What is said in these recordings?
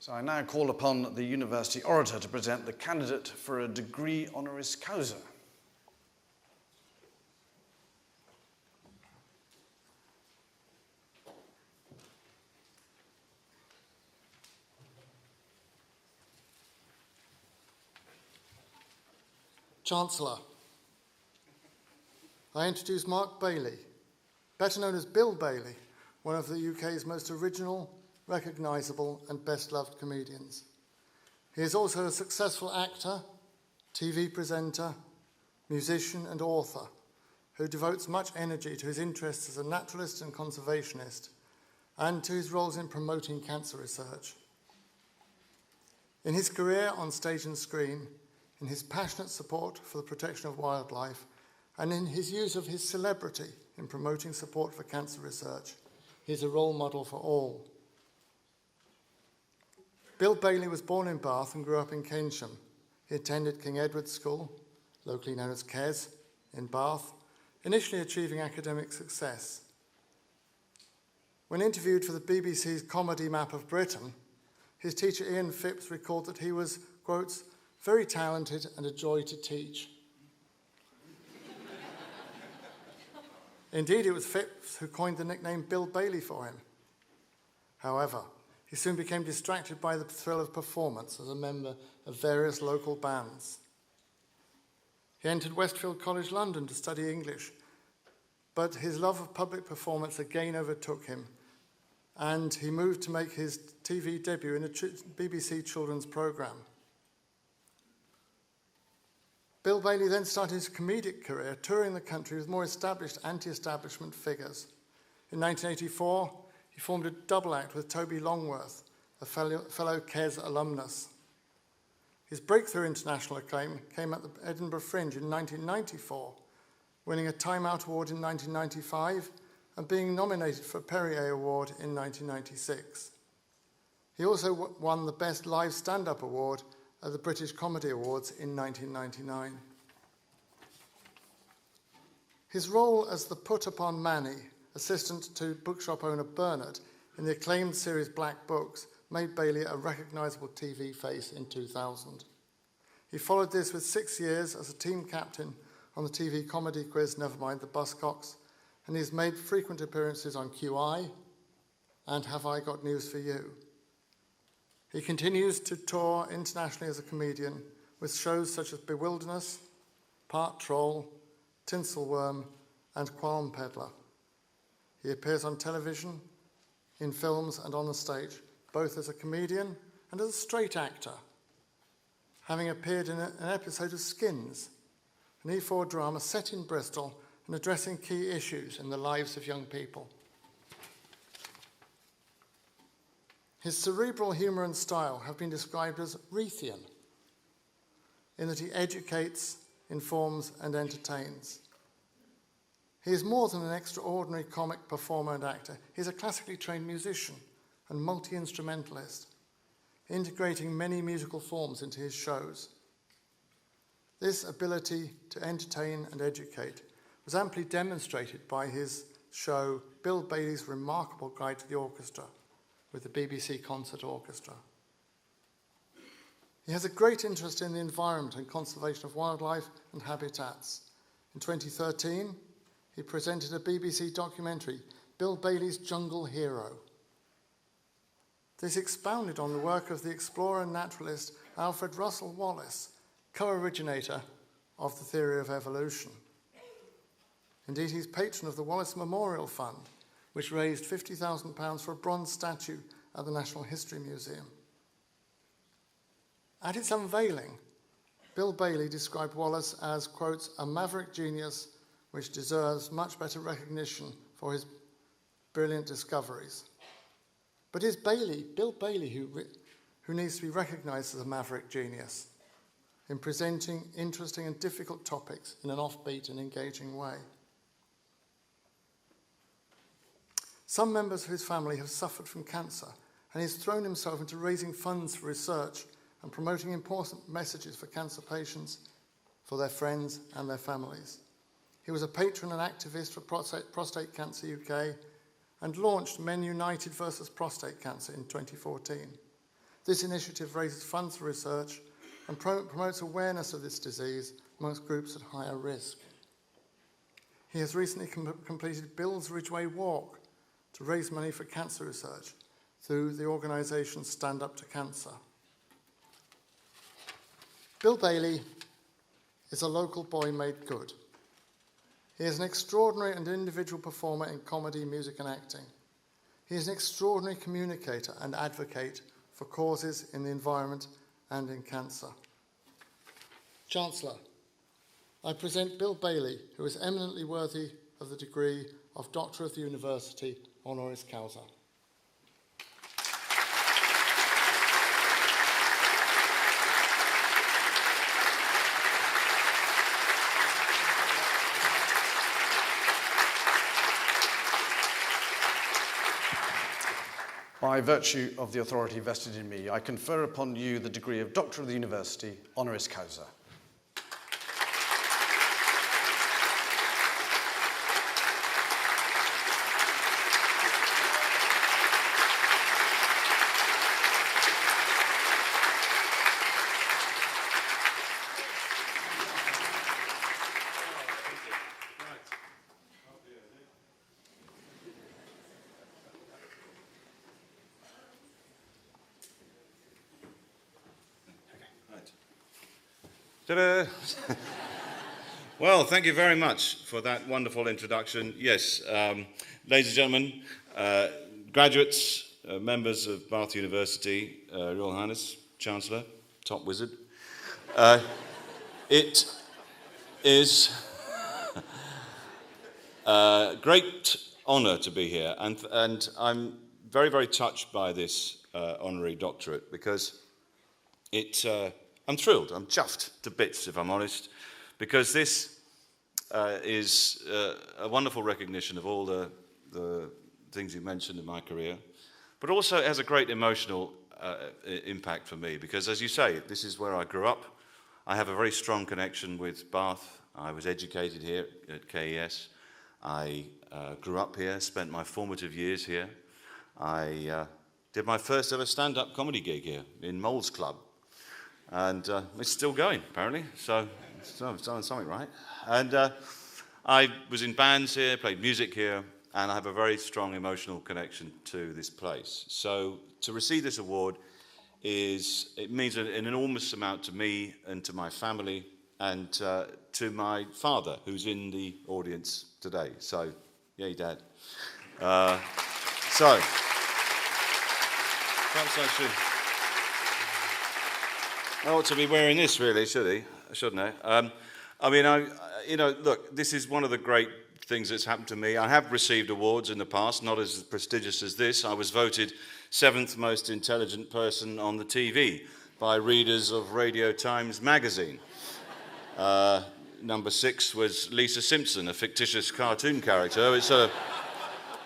So I now call upon the University Orator to present the candidate for a degree honoris causa. Chancellor, I introduce Mark Bailey, better known as Bill Bailey, one of the UK's most original, recognisable and best-loved comedians. He is also a successful actor, TV presenter, musician and author who devotes much energy to his interests as a naturalist and conservationist and to his roles in promoting cancer research. In his career on stage and screen, in his passionate support for the protection of wildlife, and in his use of his celebrity in promoting support for cancer research, he is a role model for all. Bill Bailey was born in Bath and grew up in Keynsham. He attended King Edward's School, locally known as KES, in Bath, initially achieving academic success. When interviewed for the BBC's Comedy Map of Britain, his teacher Ian Phipps recalled that he was, quotes, very talented and a joy to teach. Indeed, it was Phipps who coined the nickname Bill Bailey for him. However, he soon became distracted by the thrill of performance as a member of various local bands. He entered Westfield College London to study English, but his love of public performance again overtook him, and he moved to make his TV debut in a BBC children's programme. Bill Bailey then started his comedic career, touring the country with more established anti-establishment figures. In 1984, he formed a double act with Toby Longworth, a fellow KES alumnus. His breakthrough international acclaim came at the Edinburgh Fringe in 1994, winning a Time Out Award in 1995 and being nominated for a Perrier Award in 1996. He also won the Best Live Stand-Up Award at the British Comedy Awards in 1999. His role as the put-upon Manny, assistant to bookshop owner Bernard, in the acclaimed series Black Books, made Bailey a recognisable TV face in 2000. He followed this with 6 years as a team captain on the TV comedy quiz Nevermind the Buzzcocks, and he's made frequent appearances on QI and Have I Got News for You. He continues to tour internationally as a comedian with shows such as Bewilderness, Part Troll, Tinselworm, and Qualm Peddler. He appears on television, in films and on the stage, both as a comedian and as a straight actor, having appeared in an episode of Skins, an E4 drama set in Bristol and addressing key issues in the lives of young people. His cerebral humour and style have been described as Reithian, in that he educates, informs and entertains. He is more than an extraordinary comic performer and actor. He's a classically trained musician and multi-instrumentalist, integrating many musical forms into his shows. This ability to entertain and educate was amply demonstrated by his show Bill Bailey's Remarkable Guide to the Orchestra with the BBC Concert Orchestra. He has a great interest in the environment and conservation of wildlife and habitats. In 2013, he presented a BBC documentary, Bill Bailey's Jungle Hero. This expounded on the work of the explorer and naturalist Alfred Russel Wallace, co-originator of the theory of evolution. Indeed, he's patron of the Wallace Memorial Fund, which raised £50,000 for a bronze statue at the National History Museum. At its unveiling, Bill Bailey described Wallace as, quotes, a maverick genius which deserves much better recognition for his brilliant discoveries. But is Bill Bailey who needs to be recognised as a maverick genius in presenting interesting and difficult topics in an offbeat and engaging way? Some members of his family have suffered from cancer, and he's thrown himself into raising funds for research and promoting important messages for cancer patients, for their friends and their families. He was a patron and activist for Prostate Cancer UK and launched Men United versus Prostate Cancer in 2014. This initiative raises funds for research and promotes awareness of this disease amongst groups at higher risk. He has recently completed Bill's Ridgeway Walk to raise money for cancer research through the organisation Stand Up to Cancer. Bill Bailey is a local boy made good. He is an extraordinary and individual performer in comedy, music and acting. He is an extraordinary communicator and advocate for causes in the environment and in cancer. Chancellor, I present Bill Bailey, who is eminently worthy of the degree of Doctor of the University, honoris causa. By virtue of the authority vested in me, I confer upon you the degree of Doctor of the University, honoris causa. Ta-da! Well, thank you very much for that wonderful introduction. Yes, ladies and gentlemen, graduates, members of Bath University, Royal Highness, Chancellor, top wizard. It is a great honour to be here, and I'm very, very touched by this honorary doctorate because I'm thrilled, I'm chuffed to bits, if I'm honest, because this is a wonderful recognition of all the things you mentioned in my career, but also it has a great emotional impact for me, because as you say, this is where I grew up. I have a very strong connection with Bath. I was educated here at KES. I grew up here, spent my formative years here. I did my first ever stand-up comedy gig here in Mole's Club. And it's still going, apparently, so I've done something right. And I was in bands here, played music here, and I have a very strong emotional connection to this place. So to receive this award it means an enormous amount to me and to my family and to my father, who's in the audience today. So, yay, Dad. So, perhaps I should... I ought to be wearing this, really, shouldn't I? Look, this is one of the great things that's happened to me. I have received awards in the past, not as prestigious as this. I was voted 7th most intelligent person on the TV by readers of Radio Times magazine. Number 6 was Lisa Simpson, a fictitious cartoon character, which sort of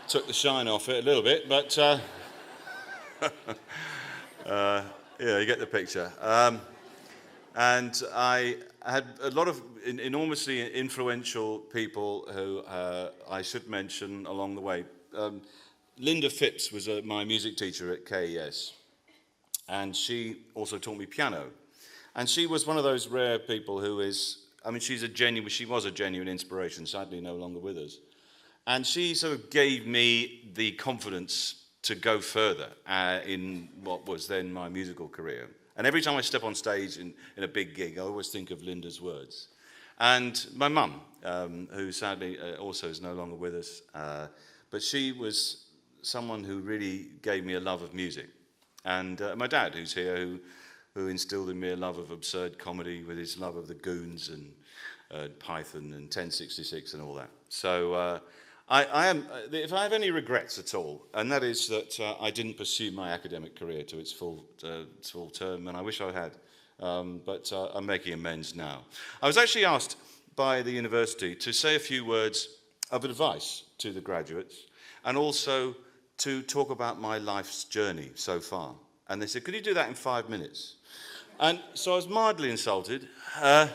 took the shine off it a little bit, but... yeah, you get the picture. And I had a lot of enormously influential people who I should mention along the way. Linda Phipps was my music teacher at KES, and she also taught me piano. And she was one of those rare people who she was a genuine inspiration, sadly no longer with us. And she sort of gave me the confidence to go further in what was then my musical career. And every time I step on stage in a big gig, I always think of Linda's words. And my mum, who sadly also is no longer with us, but she was someone who really gave me a love of music. And my dad, who's here, who instilled in me a love of absurd comedy with his love of the Goons and Python and 1066 and all that. So if I have any regrets at all, and that is that I didn't pursue my academic career to its full term, and I wish I had, but I'm making amends now. I was actually asked by the university to say a few words of advice to the graduates, and also to talk about my life's journey so far. And they said, could you do that in 5 minutes? And so I was mildly insulted that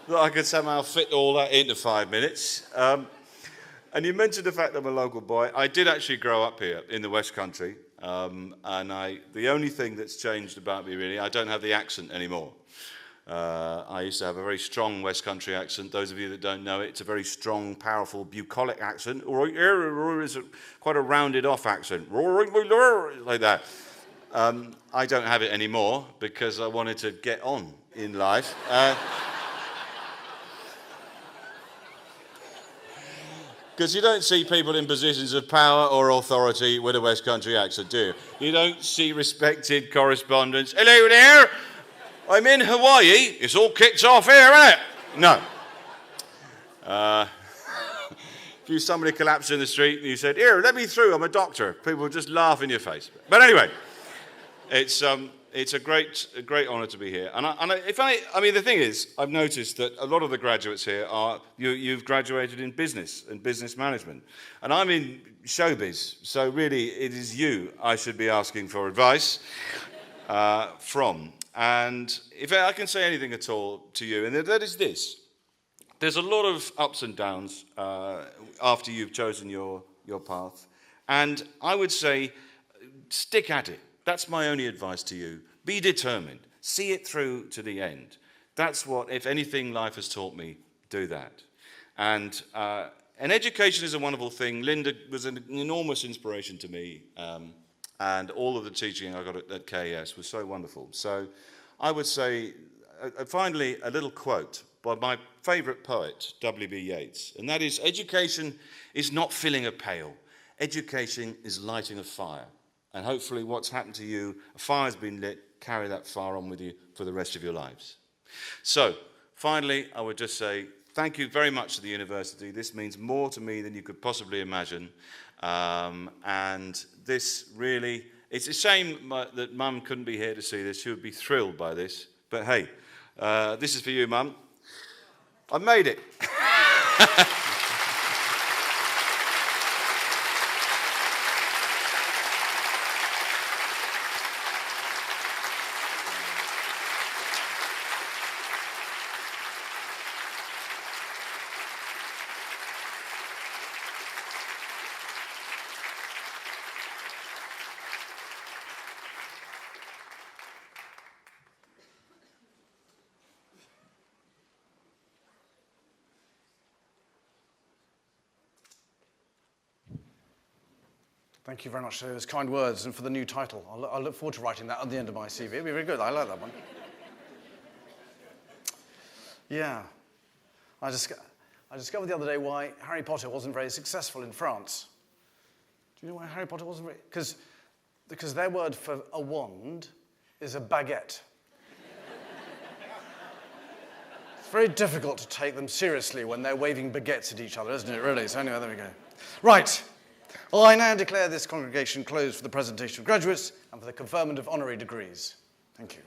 I could somehow fit all that into 5 minutes. And you mentioned the fact that I'm a local boy. I did actually grow up here in the West Country, The only thing that's changed about me, really, I don't have the accent anymore. I used to have a very strong West Country accent. Those of you that don't know it, it's a very strong, powerful, bucolic accent. Or it's quite a rounded off accent, like that. I don't have it anymore because I wanted to get on in life. Because you don't see people in positions of power or authority with a West Country accent, do you? You don't see respected correspondents. Hello there, I'm in Hawaii. It's all kicked off here, isn't it? No. If somebody collapsed in the street and you said, here, let me through, I'm a doctor, people would just laugh in your face. But anyway, it's a great honour to be here. The thing is, I've noticed that a lot of the graduates here you've graduated in business and business management. And I'm in showbiz, so really it is you I should be asking for advice from. And if I can say anything at all to you, and that is this. There's a lot of ups and downs after you've chosen your path. And I would say, stick at it. That's my only advice to you. Be determined. See it through to the end. That's what, if anything, life has taught me. Do that. And education is a wonderful thing. Linda was an enormous inspiration to me. And all of the teaching I got at KES was so wonderful. So I would say, finally, a little quote by my favourite poet, W.B. Yeats. And that is, education is not filling a pail. Education is lighting a fire. And hopefully what's happened to you, a fire's been lit, carry that fire on with you for the rest of your lives. So, finally, I would just say thank you very much to the university. This means more to me than you could possibly imagine. And this really, it's a shame that Mum couldn't be here to see this. She would be thrilled by this. But hey, this is for you, Mum. I've made it. Thank you very much for those kind words and for the new title. I'll look forward to writing that at the end of my CV. It'll be very good. I like that one. Yeah. I discovered the other day why Harry Potter wasn't very successful in France. Do you know why Harry Potter wasn't very... Because their word for a wand is a baguette. It's very difficult to take them seriously when they're waving baguettes at each other, isn't it, really? So anyway, there we go. Right. Well, I now declare this congregation closed for the presentation of graduates and for the conferment of honorary degrees. Thank you.